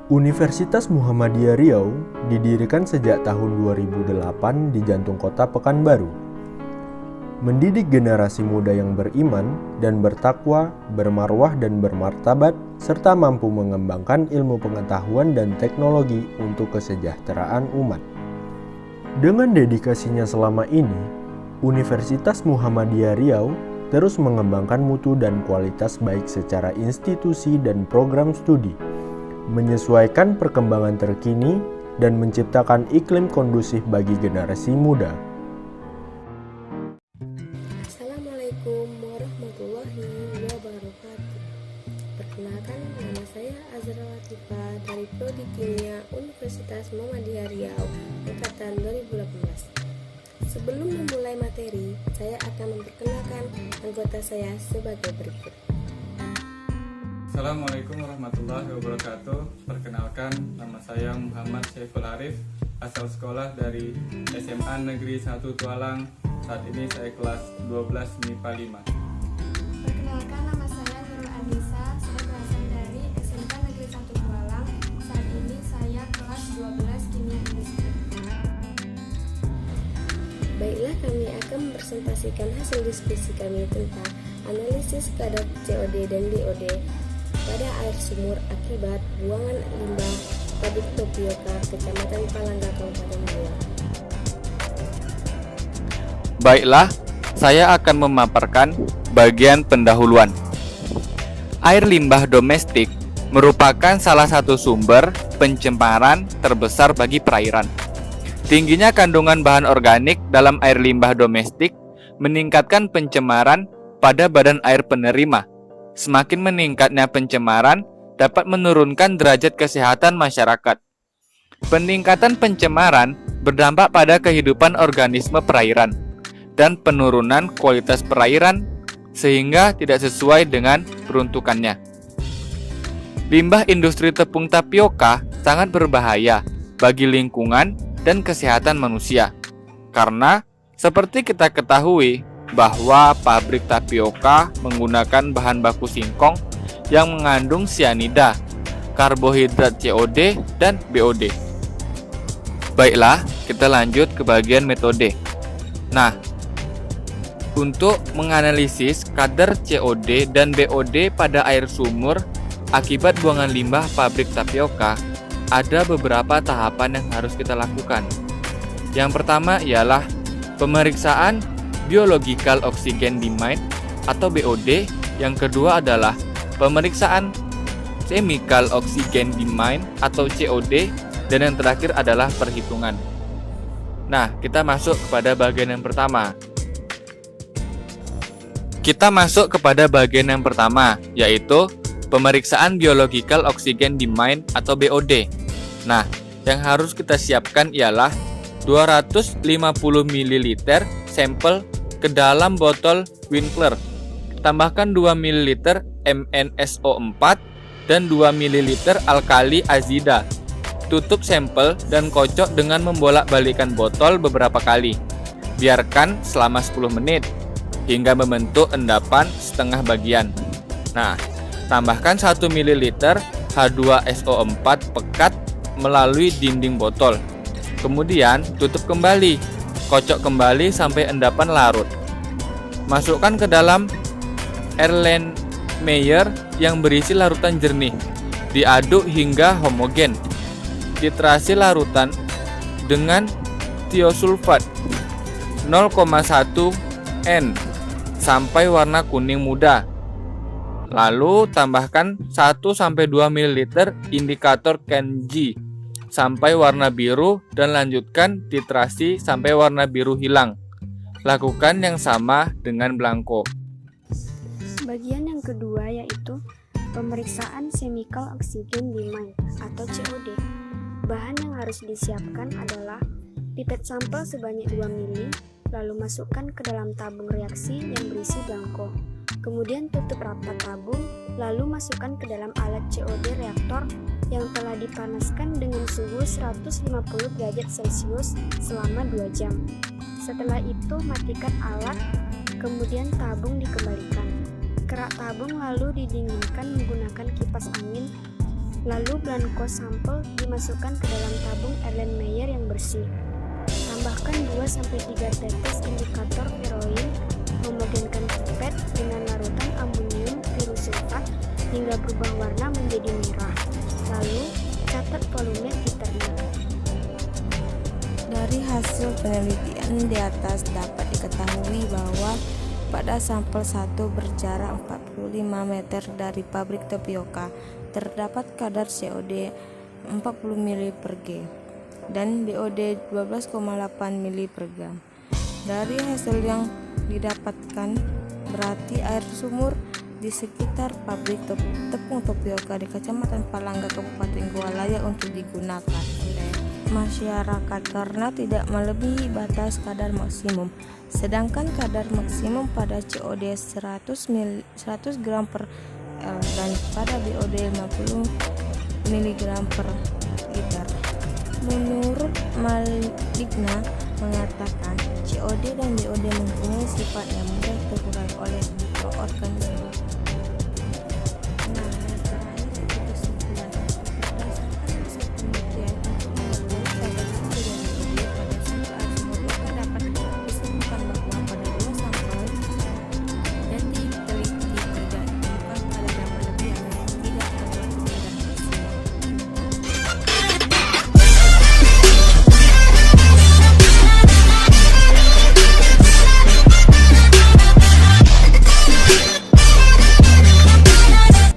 Universitas Muhammadiyah Riau didirikan sejak tahun 2008 di jantung kota Pekanbaru. Mendidik generasi muda yang beriman dan bertakwa, bermarwah dan bermartabat, serta mampu mengembangkan ilmu pengetahuan dan teknologi untuk kesejahteraan umat. Dengan dedikasinya selama ini, Universitas Muhammadiyah Riau terus mengembangkan mutu dan kualitas baik secara institusi dan program studi, menyesuaikan perkembangan terkini, dan menciptakan iklim kondusif bagi generasi muda. Assalamualaikum warahmatullahi wabarakatuh. Perkenalkan, nama saya Azra Latifah dari Prodi Kimia Universitas Muhammadiyah Riau angkatan 2018. Sebelum memulai materi, saya akan memperkenalkan anggota saya sebagai berikut. Assalamualaikum warahmatullahi wabarakatuh. Perkenalkan, nama saya Muhammad Syaiful Arif, asal sekolah dari SMA Negeri 1 Tualang. Saat ini saya kelas 12 MIPA 5. Perkenalkan, nama saya Nurul Anissa, saya berasal dari SMK Negeri 1 Tualang. Saat ini saya kelas 12 Kimia Industri. Baiklah, kami akan mempresentasikan hasil diskusi kami tentang analisis kadar COD dan DOD pada air sumur akibat buangan limbah pabrik Tapioka, Kecamatan Palangga, Kabupaten Riau. Baiklah, saya akan memaparkan bagian pendahuluan. Air limbah domestik merupakan salah satu sumber pencemaran terbesar bagi perairan. Tingginya kandungan bahan organik dalam air limbah domestik meningkatkan pencemaran pada badan air penerima. Semakin meningkatnya pencemaran dapat menurunkan derajat kesehatan masyarakat. Peningkatan pencemaran berdampak pada kehidupan organisme perairan dan penurunan kualitas perairan sehingga tidak sesuai dengan peruntukannya. Limbah industri tepung tapioka sangat berbahaya bagi lingkungan dan kesehatan manusia. Karena seperti kita ketahui bahwa pabrik tapioka menggunakan bahan baku singkong yang mengandung sianida, karbohidrat COD, dan BOD. Baiklah, kita lanjut ke bagian metode. Nah, untuk menganalisis kadar COD dan BOD pada air sumur akibat buangan limbah pabrik tapioka, ada beberapa tahapan yang harus kita lakukan. Yang pertama ialah pemeriksaan Biological Oxygen Demand atau BOD. Yang kedua adalah pemeriksaan Chemical Oxygen Demand atau COD, dan yang terakhir adalah perhitungan. Nah, kita masuk kepada bagian yang pertama. Yaitu pemeriksaan Biological Oxygen Demand atau BOD. Nah, yang harus kita siapkan ialah 250 ml sampel ke dalam botol Winkler. Tambahkan 2 ml MnSO4 dan 2 ml alkali azida. Tutup sampel dan kocok dengan membolak-balikan botol beberapa kali. Biarkan selama 10 menit hingga membentuk endapan setengah bagian. Nah, tambahkan 1 ml H2SO4 pekat melalui dinding botol. Kemudian tutup kembali. Kocok kembali sampai endapan larut. Masukkan ke dalam Erlenmeyer yang berisi larutan jernih. Diaduk hingga homogen. Titrasi larutan dengan tiosulfat 0,1 N sampai warna kuning muda. Lalu tambahkan 1-2 ml indikator Kenji sampai warna biru dan lanjutkan titrasi sampai warna biru hilang. Lakukan yang sama dengan belangko. Bagian yang kedua yaitu pemeriksaan Chemical Oxygen Demand atau COD. Bahan yang harus disiapkan adalah pipet sampel sebanyak 2 ml, lalu masukkan ke dalam tabung reaksi yang berisi belangko. Kemudian tutup rapat tabung, lalu masukkan ke dalam alat COD reaktor yang telah dipanaskan dengan suhu 150 derajat Celcius selama 2 jam. Setelah itu matikan alat, kemudian tabung dikembalikan. Kerak tabung lalu didinginkan menggunakan kipas angin Lalu blanko sampel dimasukkan ke dalam tabung Erlenmeyer yang bersih. Tambahkan 2-3 tetes indikator heroin, homogenkan pipet dengan larutan amonium pirusulfat hingga berubah warna menjadi merah. Lalu catat volume titernya. Dari hasil penelitian di atas dapat diketahui bahwa pada sampel 1 berjarak 45 meter dari pabrik tapioka terdapat kadar COD 40 ml per G dan BOD 12,8 ml per gram. Dari hasil yang didapatkan berarti air sumur di sekitar pabrik tepung tapioka di Kecamatan Palangga Kabupaten Goa layak untuk digunakan oleh masyarakat karena tidak melebihi batas kadar maksimum. Sedangkan kadar maksimum pada COD 100 gram per L dan pada BOD 50 mg per liter. Menurut Maligna mengatakan COD dan BOD mempunyai sifat yang mudah terurai oleh mikroorganisme.